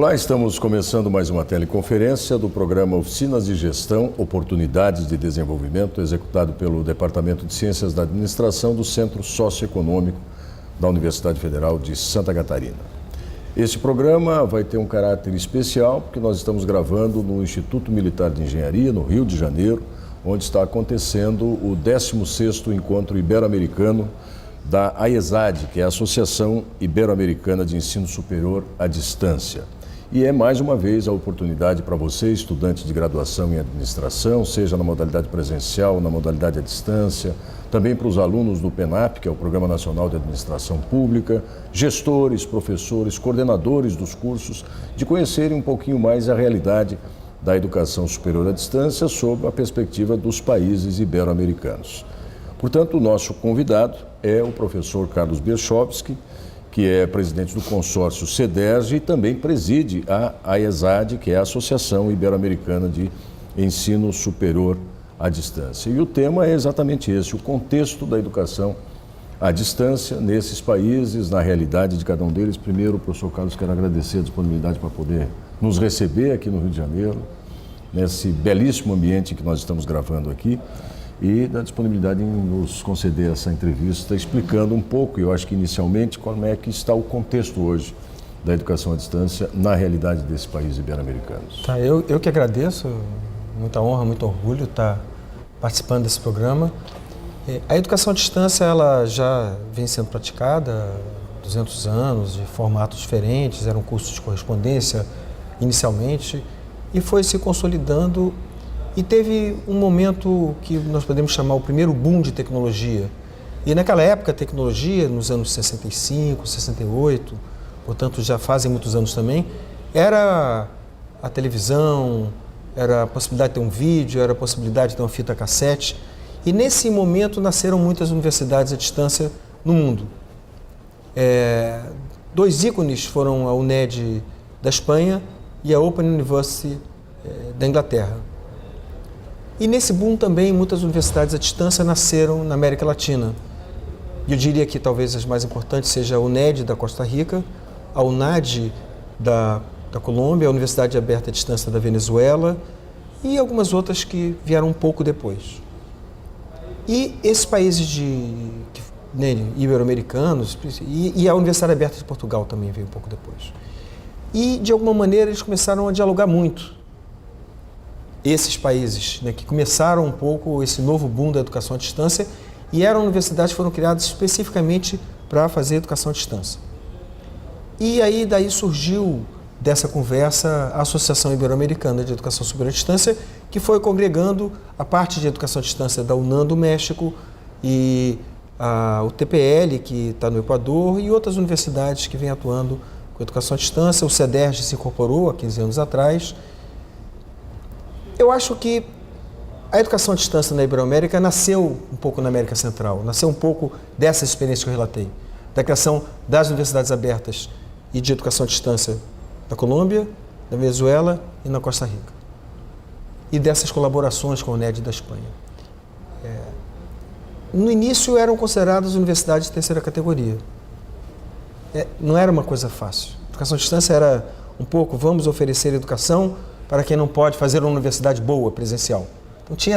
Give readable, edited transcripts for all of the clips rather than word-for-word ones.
Olá, estamos começando mais uma teleconferência do programa Oficinas de Gestão, Oportunidades de Desenvolvimento, executado pelo Departamento de Ciências da Administração do Centro Socioeconômico da Universidade Federal de Santa Catarina. Este programa vai ter um caráter especial porque nós estamos gravando no Instituto Militar de Engenharia, no Rio de Janeiro, onde está acontecendo o 16º Encontro Ibero-Americano da AESAD, que é a Associação Ibero-Americana de Ensino Superior à Distância. E é mais uma vez a oportunidade para você, estudante de graduação em administração, seja na modalidade presencial ou na modalidade à distância, também para os alunos do PENAP, que é o Programa Nacional de Administração Pública, gestores, professores, coordenadores dos cursos, de conhecerem um pouquinho mais a realidade da educação superior à distância sob a perspectiva dos países ibero-americanos. Portanto, o nosso convidado é o professor Carlos Berchowski, que é presidente do consórcio CEDERJ e também preside a AESAD, que é a Associação Ibero-Americana de Ensino Superior à Distância. E o tema é exatamente esse, o contexto da educação à distância nesses países, na realidade de cada um deles. Primeiro, professor Carlos, quero agradecer a disponibilidade para poder nos receber aqui no Rio de Janeiro, nesse belíssimo ambiente que nós estamos gravando aqui, e da disponibilidade em nos conceder essa entrevista, explicando um pouco, eu acho que inicialmente, como é que está o contexto hoje da educação à distância na realidade desses países ibero-americanos. Tá, eu que agradeço, muita honra, muito orgulho estar participando desse programa. A educação à distância ela já vem sendo praticada há 200 anos, de formatos diferentes, era um curso de correspondência inicialmente, e foi se consolidando. E teve um momento que nós podemos chamar o primeiro boom de tecnologia. E naquela época, a tecnologia, nos anos 65, 68, portanto já fazem muitos anos também, era a televisão, era a possibilidade de ter um vídeo, era a possibilidade de ter uma fita cassete. E nesse momento nasceram muitas universidades à distância no mundo. Dois ícones foram a UNED da Espanha e a Open University da Inglaterra. E nesse boom também muitas universidades à distância nasceram na América Latina. Eu diria que talvez as mais importantes seja a UNED da Costa Rica, a UNAD da Colômbia, a Universidade Aberta à Distância da Venezuela e algumas outras que vieram um pouco depois. E esses países ibero-americanos, e a Universidade Aberta de Portugal também veio um pouco depois. E, de alguma maneira, eles começaram a dialogar muito. Esses países, que começaram um pouco esse novo boom da educação à distância e eram universidades que foram criadas especificamente para fazer educação à distância. E aí daí surgiu dessa conversa a Associação Ibero-Americana de Educação Superior à Distância, que foi congregando a parte de educação à distância da UNAM do México e o TPL, que está no Equador, e outras universidades que vêm atuando com educação à distância. O CEDERJ se incorporou há 15 anos atrás. Eu acho que a educação à distância na Ibero-América nasceu um pouco na América Central, nasceu um pouco dessa experiência que eu relatei, da criação das universidades abertas e de educação à distância na Colômbia, na Venezuela e na Costa Rica. E dessas colaborações com a UNED da Espanha. No início eram consideradas universidades de terceira categoria. Não era uma coisa fácil. A educação à distância era um pouco, vamos oferecer educação para quem não pode fazer uma universidade boa, presencial. Então tinha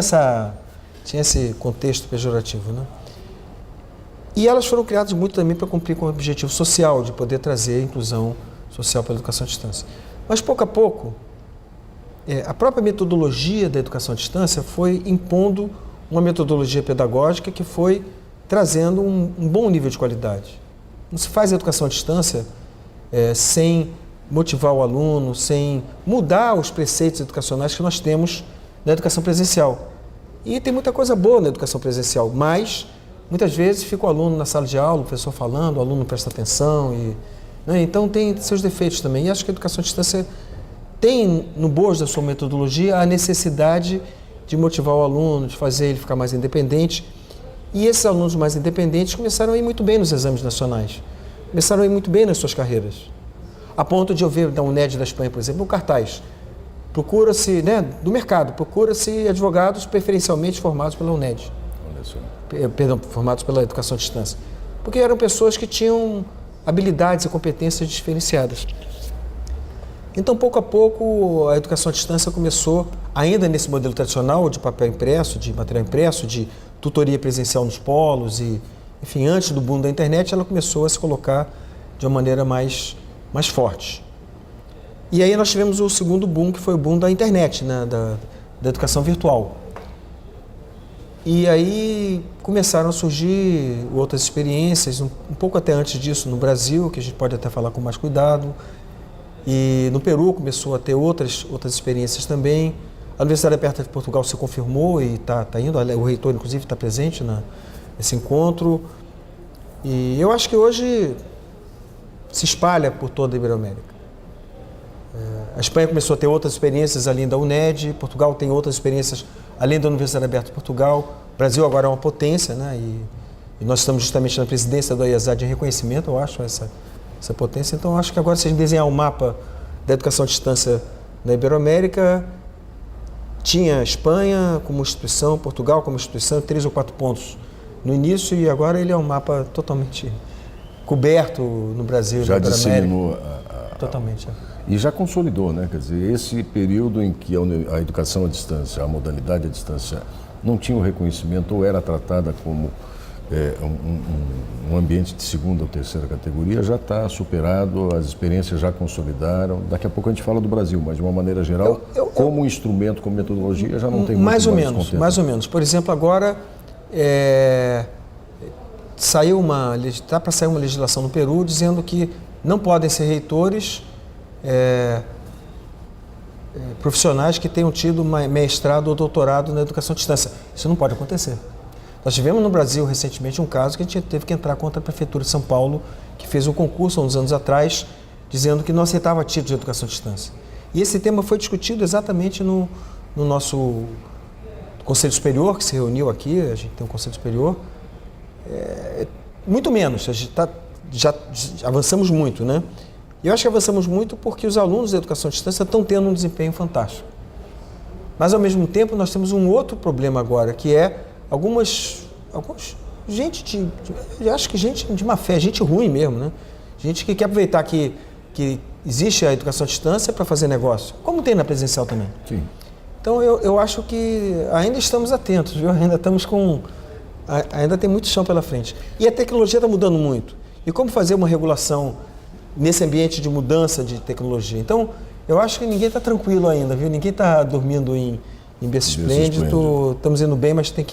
esse contexto pejorativo, né? E elas foram criadas muito também para cumprir com o objetivo social, de poder trazer a inclusão social para a educação à distância. Mas pouco a pouco, a própria metodologia da educação à distância foi impondo uma metodologia pedagógica que foi trazendo um bom nível de qualidade. Não se faz educação à distância sem motivar o aluno, sem mudar os preceitos educacionais que nós temos na educação presencial. E tem muita coisa boa na educação presencial, mas muitas vezes fica o aluno na sala de aula, o professor falando, o aluno não presta atenção, então tem seus defeitos também. E acho que a educação à distância tem no bojo da sua metodologia a necessidade de motivar o aluno, de fazer ele ficar mais independente. E esses alunos mais independentes começaram a ir muito bem nos exames nacionais, começaram a ir muito bem nas suas carreiras. A ponto de eu ver da UNED da Espanha, por exemplo, um cartaz. Procura-se, do mercado, procura-se advogados preferencialmente formados pela UNED. Perdão, formados pela educação à distância. Porque eram pessoas que tinham habilidades e competências diferenciadas. Então, pouco a pouco, a educação à distância começou, ainda nesse modelo tradicional de papel impresso, de material impresso, de tutoria presencial nos polos e, enfim, antes do boom da internet, ela começou a se colocar de uma maneira mais forte. E aí nós tivemos o segundo boom, que foi o boom da internet, né, da educação virtual. E aí começaram a surgir outras experiências, um pouco até antes disso no Brasil, que a gente pode até falar com mais cuidado. E no Peru começou a ter outras experiências também. A Universidade Aberta de Portugal se confirmou e está indo, o reitor inclusive está presente nesse encontro. E eu acho que hoje se espalha por toda a Iberoamérica. A Espanha começou a ter outras experiências além da UNED, Portugal tem outras experiências além da Universidade Aberta de Portugal. O Brasil agora é uma potência, né? E nós estamos justamente na presidência do IESAD em reconhecimento, eu acho, essa potência. Então, eu acho que agora, se a gente desenhar um mapa da educação à distância na Iberoamérica, tinha a Espanha como instituição, Portugal como instituição, 3 ou 4 pontos no início, e agora ele é um mapa totalmente coberto no Brasil. Já disseminou totalmente. E já consolidou, né? Quer dizer, esse período em que a educação à distância, a modalidade à distância, não tinha o reconhecimento ou era tratada como um ambiente de segunda ou terceira categoria, já está superado, as experiências já consolidaram. Daqui a pouco a gente fala do Brasil, mas de uma maneira geral, como instrumento, como metodologia, já não tem muito mais ou menos. Por exemplo, agora está para sair uma legislação no Peru dizendo que não podem ser reitores profissionais que tenham tido mestrado ou doutorado na educação à distância. Isso não pode acontecer. Nós tivemos no Brasil recentemente um caso que a gente teve que entrar contra a Prefeitura de São Paulo, que fez um concurso há uns anos atrás, dizendo que não aceitava título de educação à distância. E esse tema foi discutido exatamente no nosso Conselho Superior, que se reuniu aqui, a gente tem um Conselho Superior. Muito menos, a gente já avançamos muito, né? E eu acho que avançamos muito porque os alunos da educação à distância estão tendo um desempenho fantástico. Mas, ao mesmo tempo, nós temos um outro problema agora, que é alguns gente acho que gente de má fé, gente ruim mesmo, né? Gente que quer aproveitar que existe a educação à distância para fazer negócio, como tem na presencial também. Sim. Então, eu acho que ainda estamos atentos, viu? Ainda tem muito chão pela frente. E a tecnologia está mudando muito. E como fazer uma regulação nesse ambiente de mudança de tecnologia? Então, eu acho que ninguém está tranquilo ainda, viu? Ninguém está dormindo em berço esplêndido. Estamos indo bem, mas tem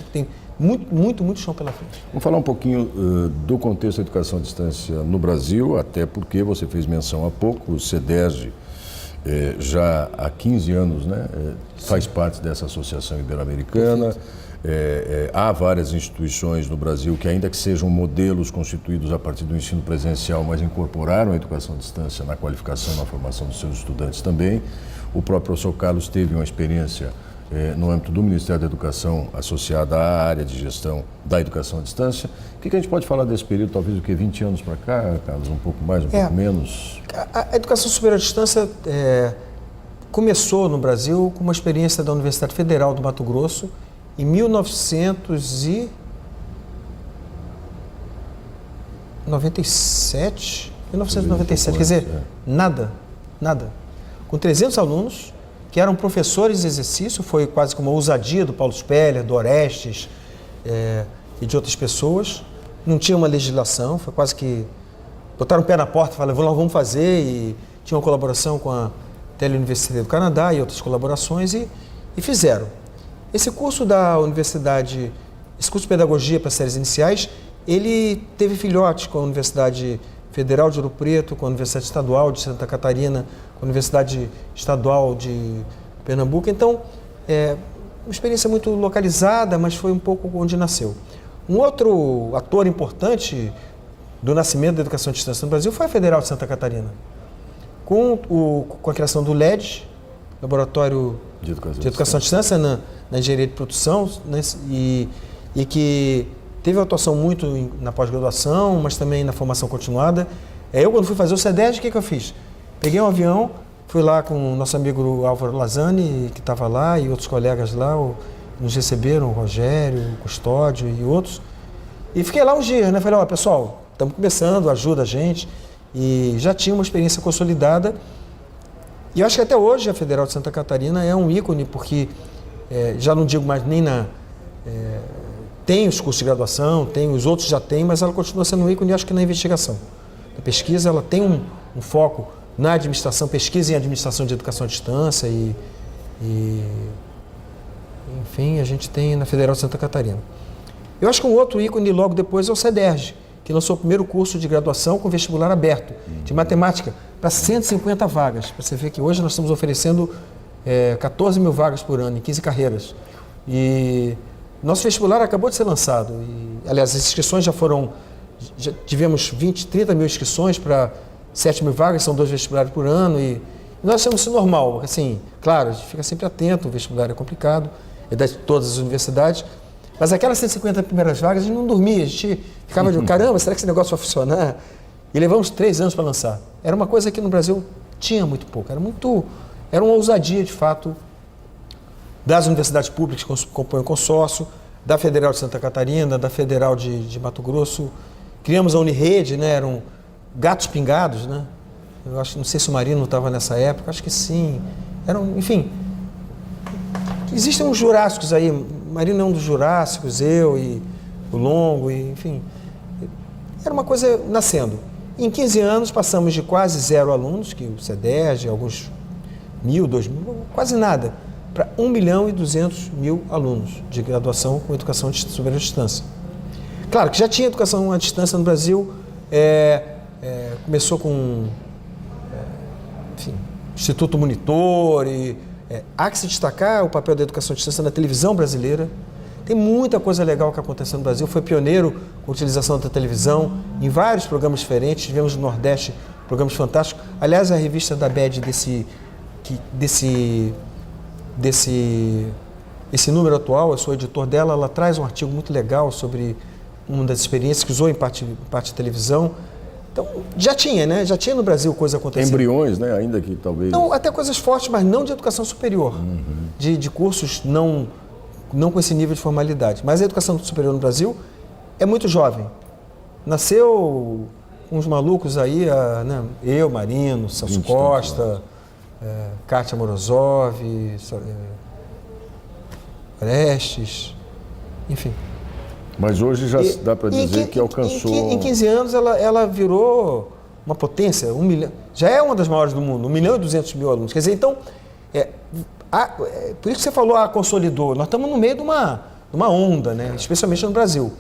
muito chão pela frente. Vamos falar um pouquinho do contexto da educação à distância no Brasil, até porque você fez menção há pouco, o CEDERJ já há 15 anos, né, faz parte dessa associação ibero-americana. Há várias instituições no Brasil que, ainda que sejam modelos constituídos a partir do ensino presencial, mas incorporaram a educação à distância na qualificação, na formação dos seus estudantes também. O próprio professor Carlos teve uma experiência no âmbito do Ministério da Educação associada à área de gestão da educação à distância. O que a gente pode falar desse período, talvez o que 20 anos para cá, Carlos, um pouco mais, um pouco menos? A educação superior à distância começou no Brasil com uma experiência da Universidade Federal do Mato Grosso em 1997, quer dizer, nada. Com 300 alunos, que eram professores de exercício, foi quase como uma ousadia do Paulo Speller, do Orestes e de outras pessoas. Não tinha uma legislação, foi quase que botaram o pé na porta e falaram, nós vamos fazer, e tinha uma colaboração com a Teleuniversidade do Canadá e outras colaborações, e fizeram. Esse curso da universidade, esse curso de pedagogia para séries iniciais, ele teve filhotes com a Universidade Federal de Ouro Preto, com a Universidade Estadual de Santa Catarina, com a Universidade Estadual de Pernambuco. Então, uma experiência muito localizada, mas foi um pouco onde nasceu. Um outro ator importante do nascimento da educação à distância no Brasil foi a Federal de Santa Catarina, com a criação do LED, Laboratório de Educação à Distância na Engenharia de Produção, né, e que teve atuação muito na pós-graduação, mas também na formação continuada. Eu, quando fui fazer o CEDERJ, o que eu fiz? Peguei um avião, fui lá com o nosso amigo Álvaro Lazani, que estava lá, e outros colegas lá, nos receberam, o Rogério, o Custódio e outros. E fiquei lá uns dias, né? Falei, pessoal, estamos começando, ajuda a gente. E já tinha uma experiência consolidada. E eu acho que até hoje a Federal de Santa Catarina é um ícone, porque, já não digo mais nem tem os cursos de graduação, os outros já têm, mas ela continua sendo um ícone, acho que na investigação. A pesquisa, ela tem um foco na administração, pesquisa em administração de educação à distância enfim, a gente tem na Federal de Santa Catarina. Eu acho que um outro ícone logo depois é o CEDERJ, que lançou o primeiro curso de graduação com vestibular aberto, de matemática, para 150 vagas. Para você ver que hoje nós estamos oferecendo 14 mil vagas por ano, em 15 carreiras. E nosso vestibular acabou de ser lançado. Aliás, as inscrições já tivemos 20, 30 mil inscrições para 7 mil vagas, são 2 vestibulares por ano. E nós achamos isso normal. Assim, claro, a gente fica sempre atento, o vestibular é complicado, é de todas as universidades. Mas aquelas 150 primeiras vagas, a gente não dormia, a gente ficava de caramba, será que esse negócio vai funcionar? E levamos 3 anos para lançar. Era uma coisa que no Brasil tinha muito pouco, era uma ousadia, de fato, das universidades públicas que compõem o consórcio, da Federal de Santa Catarina, da Federal de Mato Grosso. Criamos a Unirede, né? Eram gatos pingados, né? Eu acho, não sei se o Marino estava nessa época, acho que sim. Enfim, existem uns jurássicos aí, o Marino é um dos jurássicos, eu e o Longo, enfim. Era uma coisa nascendo. Em 15 anos passamos de quase 0 alunos, que o CEDERJ, alguns 1.000, 2.000, quase nada, para 1.200.000 alunos de graduação com educação superior à distância. Claro que já tinha educação à distância no Brasil, começou com Instituto Monitor, há que se destacar o papel da educação à distância na televisão brasileira. Tem muita coisa legal que aconteceu no Brasil, foi pioneiro com a utilização da televisão em vários programas diferentes, tivemos no Nordeste programas fantásticos. Aliás, a revista da BED esse número atual, eu sou editor dela, ela traz um artigo muito legal sobre uma das experiências que usou em parte de televisão. Então, já tinha, né? Já tinha no Brasil coisa acontecendo. Embriões, né? Ainda que talvez... Não, até coisas fortes, mas não de educação superior, de cursos não com esse nível de formalidade. Mas a educação superior no Brasil é muito jovem. Nasceu uns malucos aí, né? Eu, Marino, Celso Costa, Kátia Morozov, Orestes, enfim. Mas hoje já dá para dizer que alcançou... Em 15 anos ela virou uma potência, 1 milhão, já é uma das maiores do mundo, 1.200.000 alunos. Quer dizer, então, por isso que você falou, consolidou. Nós estamos no meio de uma onda, né? Especialmente no Brasil.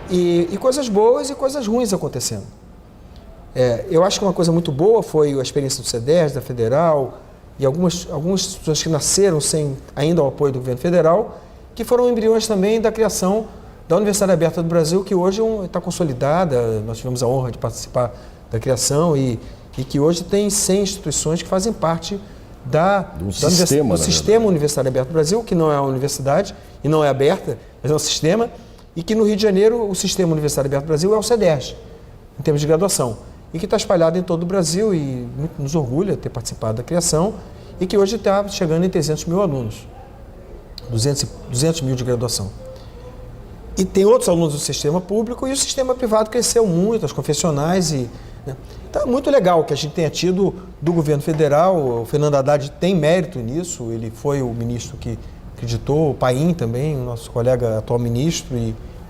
E coisas boas e coisas ruins acontecendo. Eu acho que uma coisa muito boa foi a experiência do CEDERJ, da Federal, e algumas pessoas que nasceram sem ainda o apoio do governo federal, que foram embriões também da criação da Universidade Aberta do Brasil, que hoje está consolidada. Nós tivemos a honra de participar da criação e que hoje tem 100 instituições que fazem parte do sistema Universidade Aberta do Brasil, que não é uma universidade e não é aberta, mas é um sistema, e que no Rio de Janeiro o sistema Universidade Aberta do Brasil é o CEDERJ, em termos de graduação, e que está espalhado em todo o Brasil e muito nos orgulha ter participado da criação, e que hoje está chegando em 300.000 alunos, 200 mil de graduação. E tem outros alunos do sistema público e o sistema privado cresceu muito, as confessionais. Né? Então é muito legal que a gente tenha tido do governo federal. O Fernando Haddad tem mérito nisso, ele foi o ministro que acreditou, o Paim também, o nosso colega atual ministro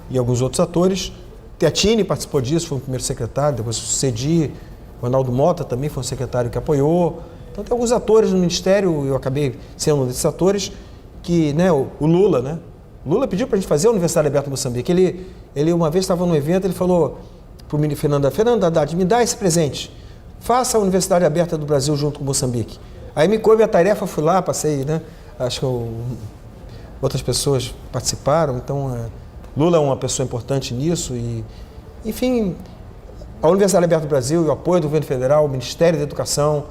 e alguns outros atores. Teatini participou disso, foi o primeiro secretário, depois o Cedi, o Ronaldo Mota também foi um secretário que apoiou. Então tem alguns atores no ministério, eu acabei sendo um desses atores, que, né, o Lula, né? Lula pediu para a gente fazer a Universidade Aberta do Moçambique. Ele uma vez estava num evento, ele falou para o ministro Fernando Haddad, me dá esse presente, faça a Universidade Aberta do Brasil junto com Moçambique. Aí me coube a tarefa, fui lá, passei, né? Acho que outras pessoas participaram, então Lula é uma pessoa importante nisso e, enfim, a Universidade Aberta do Brasil e o apoio do governo federal, o Ministério da Educação,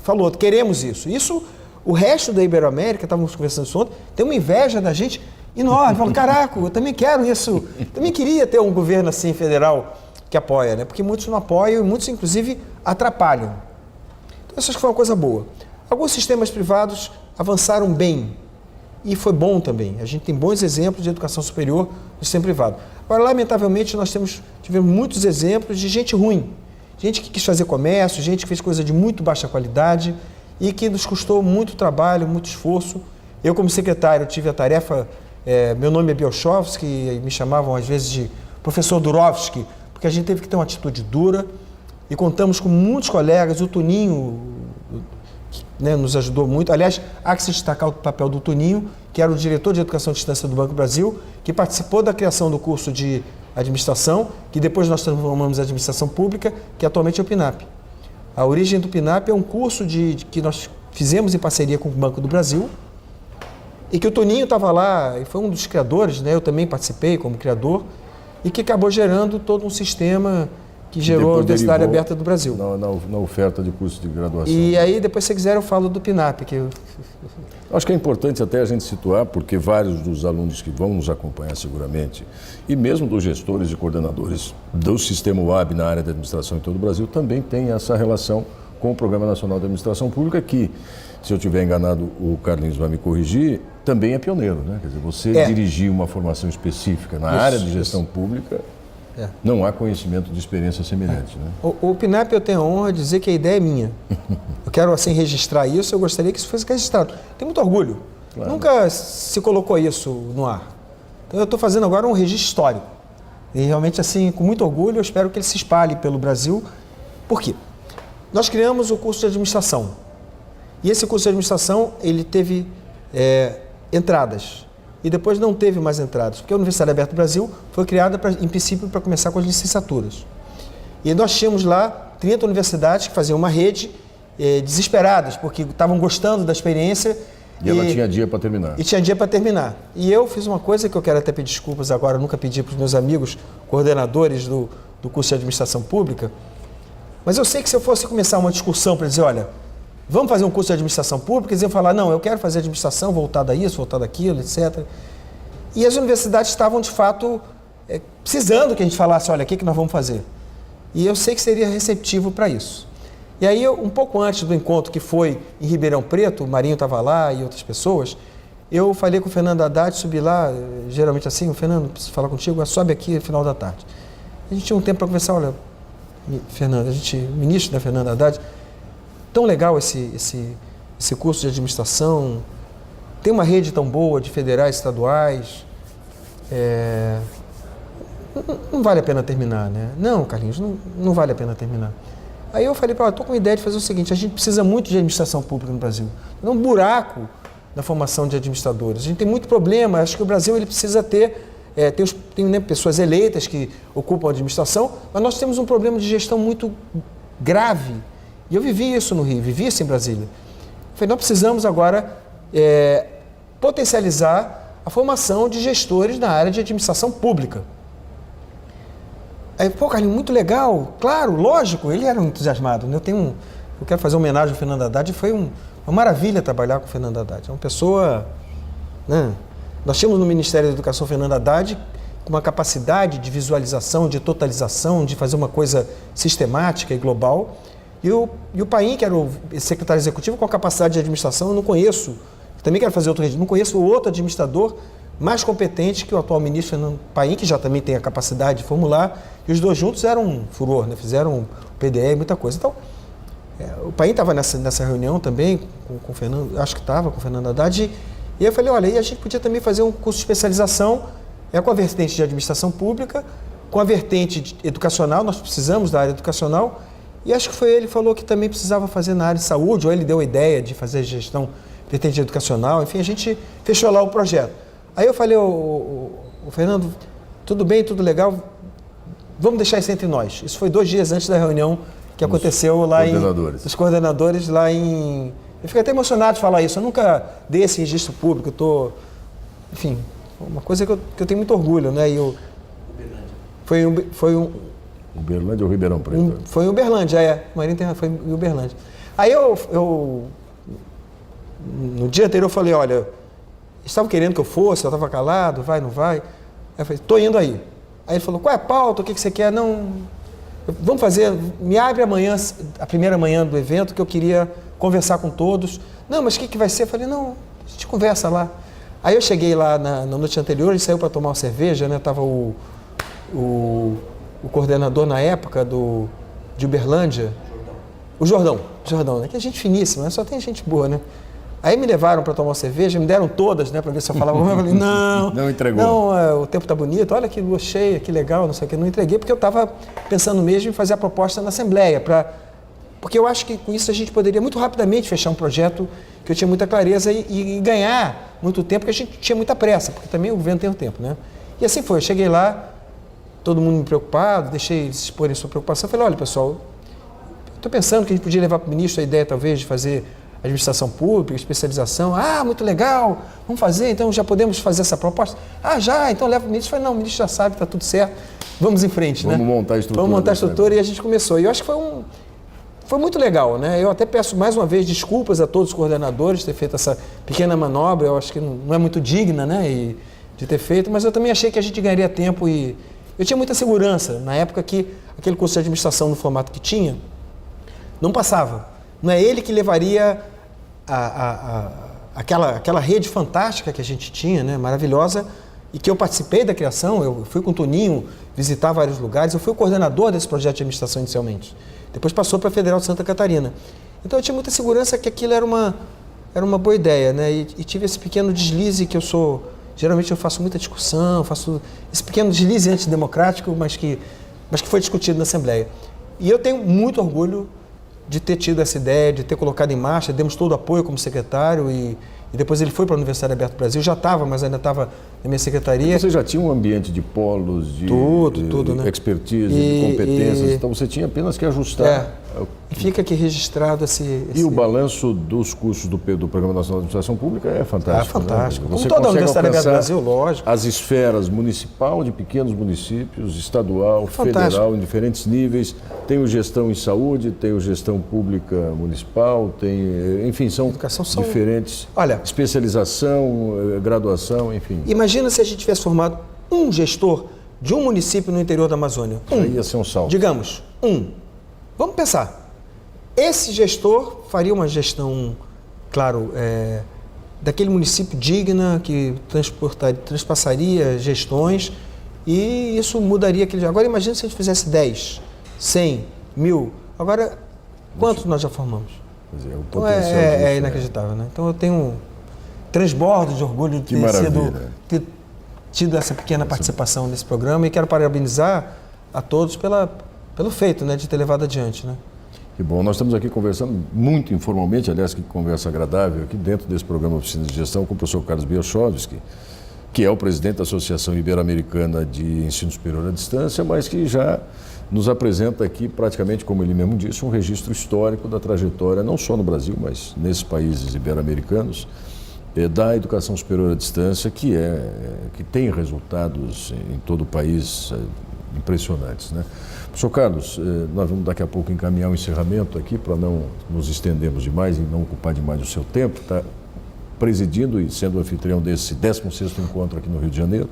falou, queremos isso. Isso, o resto da Iberoamérica, estávamos conversando isso ontem, tem uma inveja da gente enorme. Fala, caraca, eu também quero isso. Também queria ter um governo assim, federal, que apoia, né? Porque muitos não apoiam e muitos, inclusive, atrapalham. Então, isso acho que foi uma coisa boa. Alguns sistemas privados avançaram bem e foi bom também. A gente tem bons exemplos de educação superior no sistema privado. Agora, lamentavelmente, nós tivemos muitos exemplos de gente ruim. gente que quis fazer comércio, gente que fez coisa de muito baixa qualidade e que nos custou muito trabalho, muito esforço. Eu, como secretário, tive a tarefa, meu nome é Bielchowski, me chamavam às vezes de professor Durovski, porque a gente teve que ter uma atitude dura e contamos com muitos colegas, o Tuninho, né, nos ajudou muito. Aliás, há que se destacar o papel do Tuninho, que era o diretor de Educação à Distância do Banco do Brasil, que participou da criação do curso de administração, que depois nós transformamos em administração pública, que atualmente é o PINAP. A origem do PINAP é um curso que nós fizemos em parceria com o Banco do Brasil, e que o Toninho estava lá, e foi um dos criadores, né? Eu também participei como criador, e que acabou gerando todo um sistema que gerou a Universidade Aberta do Brasil. Na oferta de curso de graduação. E aí, depois, se quiser, eu falo do PINAP. Acho que é importante até a gente situar, porque vários dos alunos que vão nos acompanhar seguramente, e mesmo dos gestores e coordenadores do Sistema UAB na área da administração em todo o Brasil, também tem essa relação com o Programa Nacional de Administração Pública, que, se eu estiver enganado, o Carlinhos vai me corrigir, também é pioneiro, né? Quer dizer, você dirigir uma formação específica na área de gestão pública, não há conhecimento de experiência semelhante, né? O PINAP, eu tenho a honra de dizer que a ideia é minha. Eu quero, assim, registrar isso, eu gostaria que isso fosse registrado. Tenho muito orgulho. Claro. Nunca se colocou isso no ar. Então, eu estou fazendo agora um registro histórico. E realmente, assim, com muito orgulho, eu espero que ele se espalhe pelo Brasil. Por quê? Nós criamos o curso de administração. E esse curso de administração, ele teve entradas. E depois não teve mais entradas, porque a Universidade Aberta do Brasil foi criada, em princípio, para começar com as licenciaturas. E nós tínhamos lá 30 universidades que faziam uma rede desesperadas, porque estavam gostando da experiência. E ela tinha dia para terminar. E tinha dia para terminar. E eu fiz uma coisa que eu quero até pedir desculpas agora, eu nunca pedi para os meus amigos coordenadores do curso de administração pública, mas eu sei que se eu fosse começar uma discussão para dizer, olha, vamos fazer um curso de administração pública, eles iam falar, não, eu quero fazer administração voltada a isso, voltada àquilo, etc. E as universidades estavam, de fato, precisando que a gente falasse, olha, o que nós vamos fazer? E eu sei que seria receptivo para isso. E aí, um pouco antes do encontro, que foi em Ribeirão Preto, o Marinho estava lá e outras pessoas, eu falei com o Fernando Haddad, subi lá, geralmente assim, o Fernando, preciso falar contigo, sobe aqui no final da tarde. A gente tinha um tempo para conversar, olha, Fernando, ministro da Fernanda Haddad, tão legal esse curso de administração, tem uma rede tão boa de federais, estaduais, não vale a pena terminar, né? Não, Carlinhos, não vale a pena terminar. Aí eu falei, estou com uma ideia de fazer o seguinte, a gente precisa muito de administração pública no Brasil, é um buraco na formação de administradores, a gente tem muito problema, acho que o Brasil ele precisa ter tem pessoas eleitas que ocupam a administração, mas nós temos um problema de gestão muito grave. E eu vivi isso no Rio, vivi isso em Brasília. Eu falei, nós precisamos agora potencializar a formação de gestores na área de administração pública. Aí, Carlinhos, muito legal, claro, lógico, ele era um entusiasmado. Né? Eu quero fazer uma homenagem ao Fernando Haddad, foi uma maravilha trabalhar com o Fernando Haddad. É uma pessoa... Né? Nós tínhamos no Ministério da Educação Fernando Haddad com uma capacidade de visualização, de totalização, de fazer uma coisa sistemática e global. E o Paim, que era o secretário executivo, com a capacidade de administração, eu não conheço, também quero fazer outro registro, não conheço outro administrador mais competente que o atual ministro Fernando Paim, que já também tem a capacidade de formular, e os dois juntos eram um furor, né? Fizeram PDE e muita coisa. Então, o Paim estava nessa reunião também com o Fernando, acho que estava com o Fernando Haddad, e eu falei, olha, e a gente podia também fazer um curso de especialização com a vertente de administração pública, com a vertente educacional, nós precisamos da área educacional, e acho que foi ele que falou que também precisava fazer na área de saúde, ou ele deu a ideia de fazer gestão vertente educacional, enfim, a gente fechou lá o projeto. Aí eu falei, o Fernando, tudo bem, tudo legal, vamos deixar isso entre nós. Isso foi 2 dias antes da reunião que aconteceu lá dos coordenadores lá em... Eu fiquei até emocionado de falar isso, eu nunca dei esse registro público, enfim, uma coisa que eu tenho muito orgulho, né? Foi Uberlândia ou Ribeirão Preto? Foi em Uberlândia, o Marinho foi em Uberlândia. Aí eu no dia anterior eu falei, olha, estavam querendo que eu fosse, eu estava calado, vai, não vai. Aí eu falei, estou indo aí. Aí ele falou, qual é a pauta, o que você quer? Não, vamos fazer, me abre amanhã, a primeira manhã do evento, que eu queria conversar com todos. Não, mas o que vai ser? Eu falei, não, a gente conversa lá. Aí eu cheguei lá na noite anterior, ele saiu para tomar uma cerveja, né? Tava o coordenador na época de Uberlândia. O Jordão, né? Que é gente finíssima, né? Só tem gente boa, né? Aí me levaram para tomar uma cerveja, me deram todas, né? Para ver se eu falava. Eu falei, não. Não entregou. Não, o tempo tá bonito, olha que lua cheia, que legal, não sei o que. Não entreguei porque eu estava pensando mesmo em fazer a proposta na Assembleia, porque eu acho que com isso a gente poderia muito rapidamente fechar um projeto que eu tinha muita clareza e ganhar muito tempo, porque a gente tinha muita pressa, porque também o governo tem o tempo, né? E assim foi, eu cheguei lá, todo mundo preocupado, deixei eles exporem sua preocupação, falei, olha pessoal, estou pensando que a gente podia levar para o ministro a ideia talvez de fazer administração pública, especialização. Ah, muito legal, vamos fazer, então já podemos fazer essa proposta? Ah, já, então leva para o ministro. Eu falei, não, o ministro já sabe, está tudo certo, vamos em frente, vamos montar a estrutura. Vamos montar a estrutura e a gente começou. E eu acho que foi muito legal, né? Eu até peço mais uma vez desculpas a todos os coordenadores de ter feito essa pequena manobra, eu acho que não é muito digna, né, de ter feito, mas eu também achei que a gente ganharia tempo e eu tinha muita segurança na época que aquele curso de administração no formato que tinha, não passava. Não é ele que levaria aquela rede fantástica que a gente tinha, né, maravilhosa, e que eu participei da criação, eu fui com o Toninho visitar vários lugares, eu fui o coordenador desse projeto de administração inicialmente. Depois passou para a Federal de Santa Catarina. Então eu tinha muita segurança que aquilo era uma boa ideia, né, e tive esse pequeno deslize que eu sou... Geralmente eu faço muita discussão, faço esse pequeno deslize antidemocrático, mas que foi discutido na Assembleia. E eu tenho muito orgulho de ter tido essa ideia, de ter colocado em marcha, demos todo o apoio como secretário e depois ele foi para a Universidade Aberta do Brasil, já estava, mas ainda estava na minha secretaria. Você já tinha um ambiente de polos, de tudo, né? Expertise, de competências, então você tinha apenas que ajustar. E fica aqui registrado esse... E o balanço dos cursos do Programa Nacional de Administração Pública é fantástico. É fantástico. Né? Você como toda a Universidade Aberta do Brasil, lógico. As esferas municipal, de pequenos municípios, estadual, federal, em diferentes níveis. Tem o gestão em saúde, tem o gestão pública municipal, tem, enfim, são diferentes. Olha, especialização, graduação, enfim. Imagina se a gente tivesse formado um gestor de um município no interior da Amazônia. Aí ia ser um salto. Digamos, Vamos pensar. Esse gestor faria uma gestão, claro, daquele município digna, que transpassaria gestões e isso mudaria aquele... Agora imagina se a gente fizesse 10, 100, 1000. Agora, quantos nós já formamos? O então é inacreditável, né? Então eu tenho um transbordo de orgulho de ter tido essa pequena participação nesse programa e quero parabenizar a todos pelo feito, né, de ter levado adiante, né? Que bom, nós estamos aqui conversando muito informalmente, aliás, que conversa agradável, aqui dentro desse programa Oficina de Gestão com o professor Carlos Bielchowski, que é o presidente da Associação Ibero-Americana de Ensino Superior à Distância, mas que já nos apresenta aqui, praticamente, como ele mesmo disse, um registro histórico da trajetória, não só no Brasil, mas nesses países ibero-americanos, da educação superior à distância, que tem resultados em todo o país impressionantes, né? Professor Carlos, nós vamos daqui a pouco encaminhar o encerramento aqui para não nos estendermos demais e não ocupar demais o seu tempo. Está presidindo e sendo anfitrião desse 16º encontro aqui no Rio de Janeiro.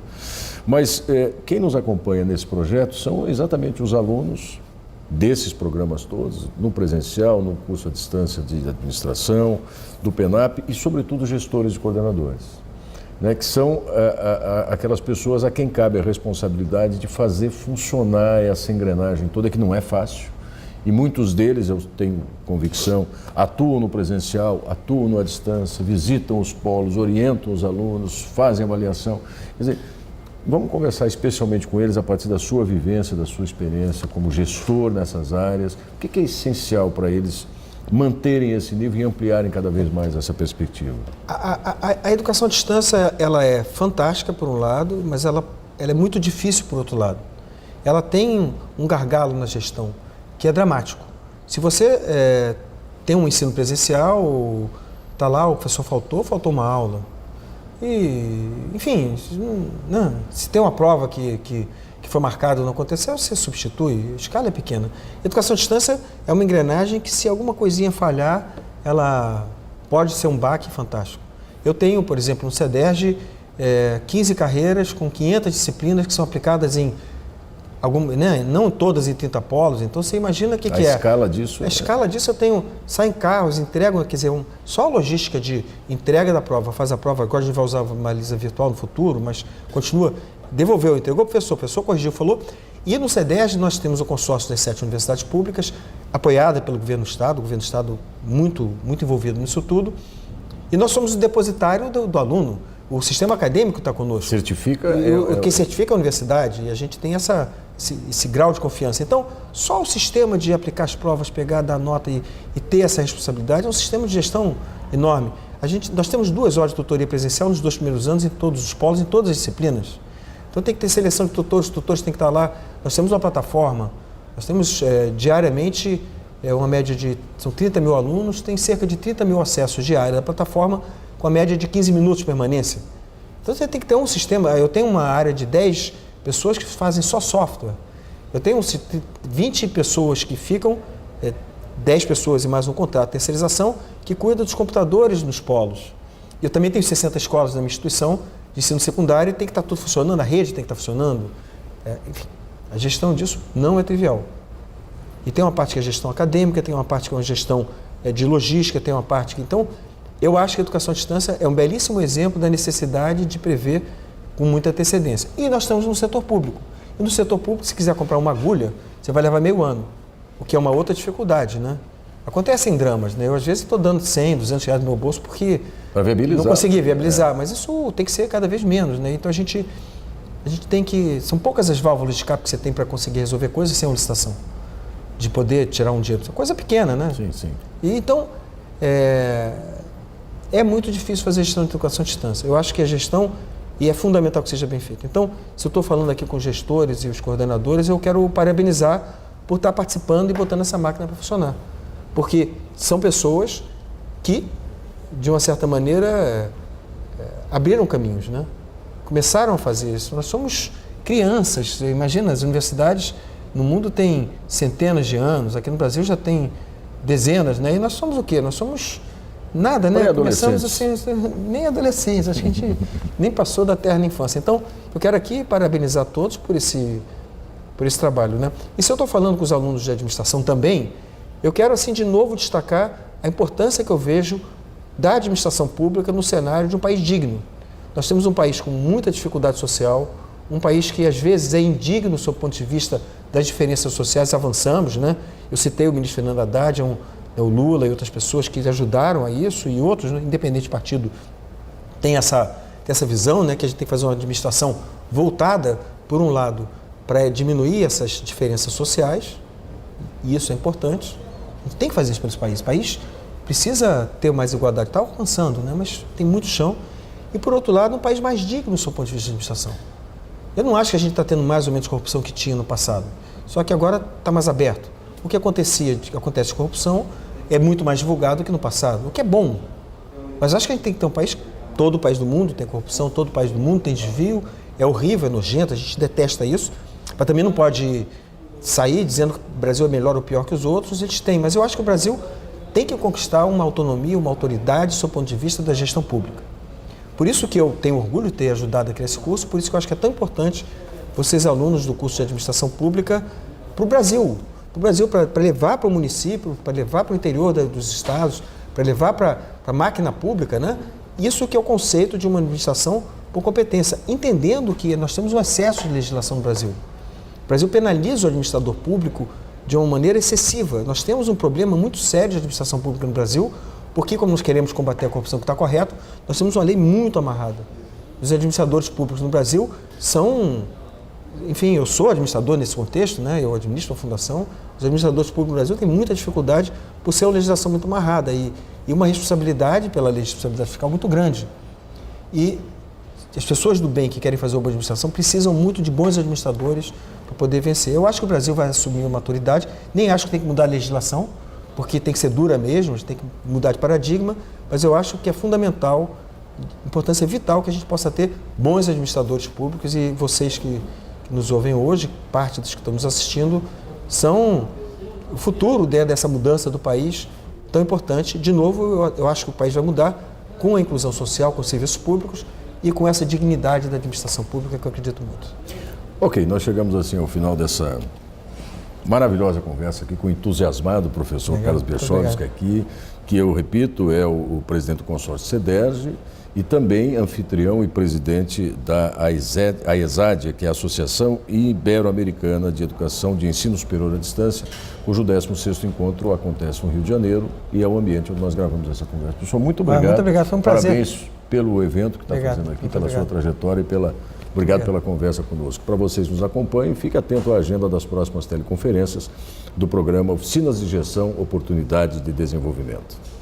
Mas quem nos acompanha nesse projeto são exatamente os alunos desses programas todos, no presencial, no curso à distância de administração, do PENAP e, sobretudo, gestores e coordenadores, né, que são aquelas pessoas a quem cabe a responsabilidade de fazer funcionar essa engrenagem toda, que não é fácil. E muitos deles, eu tenho convicção, atuam no presencial, atuam à distância, visitam os polos, orientam os alunos, fazem avaliação. Quer dizer, vamos conversar especialmente com eles a partir da sua vivência, da sua experiência como gestor nessas áreas. O que é essencial para eles manterem esse nível e ampliarem cada vez mais essa perspectiva? A educação à distância, ela é fantástica por um lado, mas ela é muito difícil por outro lado. Ela tem um gargalo na gestão, que é dramático. Se você tem um ensino presencial, está lá, o professor faltou uma aula. E, enfim, se tem uma prova que foi marcada e não aconteceu, você substitui, a escala é pequena. Educação à distância é uma engrenagem que, se alguma coisinha falhar, ela pode ser um baque fantástico. Eu tenho, por exemplo, no CEDERJ, 15 carreiras com 500 disciplinas que são aplicadas em não todas em 30 polos, então você imagina o que é. A escala disso? A escala disso eu tenho, saem carros, entregam, quer dizer, só a logística de entrega da prova, faz a prova, agora a gente vai usar uma baliza virtual no futuro, mas continua, devolveu, entregou para o professor corrigiu, falou. E no CEDERJ nós temos o consórcio das 7 universidades públicas, apoiada pelo governo do Estado muito, muito envolvido nisso tudo. E nós somos o depositário do aluno. O sistema acadêmico está conosco. Certifica? Quem certifica é a universidade, e a gente tem esse grau de confiança. Então, só o sistema de aplicar as provas, pegar, dar nota e ter essa responsabilidade é um sistema de gestão enorme. Nós temos 2 horas de tutoria presencial nos 2 primeiros anos, em todos os polos, em todas as disciplinas. Então tem que ter seleção de tutores, os tutores têm que estar lá. Nós temos uma plataforma, nós temos diariamente uma média são 30 mil alunos, tem cerca de 30 mil acessos diários à plataforma, com a média de 15 minutos de permanência. Então você tem que ter um sistema. Eu tenho uma área de 10 pessoas que fazem só software. Eu tenho 20 pessoas que ficam, 10 pessoas e mais um contrato de terceirização, que cuida dos computadores nos polos. Eu também tenho 60 escolas na minha instituição de ensino secundário e tem que estar tudo funcionando, a rede tem que estar funcionando. Enfim, a gestão disso não é trivial. E tem uma parte que é gestão acadêmica, tem uma parte que é uma gestão de logística, tem uma parte que... Então, eu acho que a educação à distância é um belíssimo exemplo da necessidade de prever com muita antecedência. E nós estamos no setor público. E no setor público, se quiser comprar uma agulha, você vai levar meio ano, o que é uma outra dificuldade, né? Acontecem dramas, né? Eu, às vezes, estou dando 100, 200 reais no meu bolso porque não consegui viabilizar, mas isso tem que ser cada vez menos, né? Então, a gente tem que... São poucas as válvulas de escape que você tem para conseguir resolver coisas sem uma licitação, de poder tirar um dinheiro. Coisa pequena, né? Sim, sim. E, então, é muito difícil fazer gestão de educação à distância. Eu acho que a gestão, e é fundamental que seja bem feita. Então, se eu estou falando aqui com os gestores e os coordenadores, eu quero parabenizar por estar participando e botando essa máquina para funcionar. Porque são pessoas que, de uma certa maneira, abriram caminhos, né? Começaram a fazer isso. Nós somos crianças. Você imagina, as universidades no mundo têm centenas de anos, aqui no Brasil já tem dezenas, né? E nós somos o quê? Nós somos nada, né? Começamos assim, nem adolescentes, acho que a gente nem passou da terra na infância. Então, eu quero aqui parabenizar todos por esse trabalho, né? E se eu estou falando com os alunos de administração também, eu quero, assim, de novo destacar a importância que eu vejo da administração pública no cenário de um país digno. Nós temos um país com muita dificuldade social, um país que, às vezes, é indigno do seu ponto de vista das diferenças sociais, avançamos, né? Eu citei o ministro Fernando Haddad, o Lula e outras pessoas que ajudaram a isso, e outros, né, independente de partido, tem essa visão, né, que a gente tem que fazer uma administração voltada, por um lado, para diminuir essas diferenças sociais, e isso é importante. A gente tem que fazer isso pelo país. O país precisa ter mais igualdade, está alcançando, né, mas tem muito chão. E, por outro lado, um país mais digno do seu ponto de vista de administração. Eu não acho que a gente está tendo mais ou menos corrupção que tinha no passado, só que agora está mais aberto. O que acontece de corrupção é muito mais divulgado que no passado, o que é bom. Mas acho que a gente tem que ter um país, todo o país do mundo tem corrupção, todo o país do mundo tem desvio, é horrível, é nojento, a gente detesta isso, mas também não pode sair dizendo que o Brasil é melhor ou pior que os outros, eles têm, mas eu acho que o Brasil tem que conquistar uma autonomia, uma autoridade do seu ponto de vista da gestão pública. Por isso que eu tenho orgulho de ter ajudado a criar esse curso, por isso que eu acho que é tão importante vocês, alunos do curso de administração pública, para o Brasil, para levar para o município, para levar para o interior dos estados, para levar para a máquina pública, né? Isso que é o conceito de uma administração por competência, entendendo que nós temos um excesso de legislação no Brasil. O Brasil penaliza o administrador público de uma maneira excessiva. Nós temos um problema muito sério de administração pública no Brasil, porque, como nós queremos combater a corrupção que está correto, nós temos uma lei muito amarrada. Os administradores públicos no Brasil são... Enfim, eu sou administrador nesse contexto, né? Eu administro a fundação. Os administradores públicos no Brasil têm muita dificuldade por ser uma legislação muito amarrada e uma responsabilidade pela lei de responsabilidade fiscal muito grande. E as pessoas do bem que querem fazer uma boa administração precisam muito de bons administradores para poder vencer. Eu acho que o Brasil vai assumir uma maturidade, nem acho que tem que mudar a legislação, porque tem que ser dura mesmo, a gente tem que mudar de paradigma, mas eu acho que é fundamental, importância vital que a gente possa ter bons administradores públicos, e vocês que nos ouvem hoje, parte dos que estão nos assistindo, são o futuro dessa mudança do país tão importante. De novo, eu acho que o país vai mudar com a inclusão social, com os serviços públicos e com essa dignidade da administração pública que eu acredito muito. Ok, nós chegamos assim ao final dessa maravilhosa conversa aqui com o entusiasmado professor Carlos Berchowski aqui, que eu repito, é o presidente do consórcio CEDERJ e também anfitrião e presidente da AESAD, que é a Associação Ibero-Americana de Educação de Ensino Superior à Distância, cujo 16º encontro acontece no Rio de Janeiro e é o ambiente onde nós gravamos essa conversa. Professor, muito obrigado. Muito obrigado, foi um prazer. Parabéns pelo evento que está fazendo aqui, pela sua trajetória e obrigado pela conversa conosco. Para vocês que nos acompanhem, fique atento à agenda das próximas teleconferências do programa Oficinas de Gestão, Oportunidades de Desenvolvimento.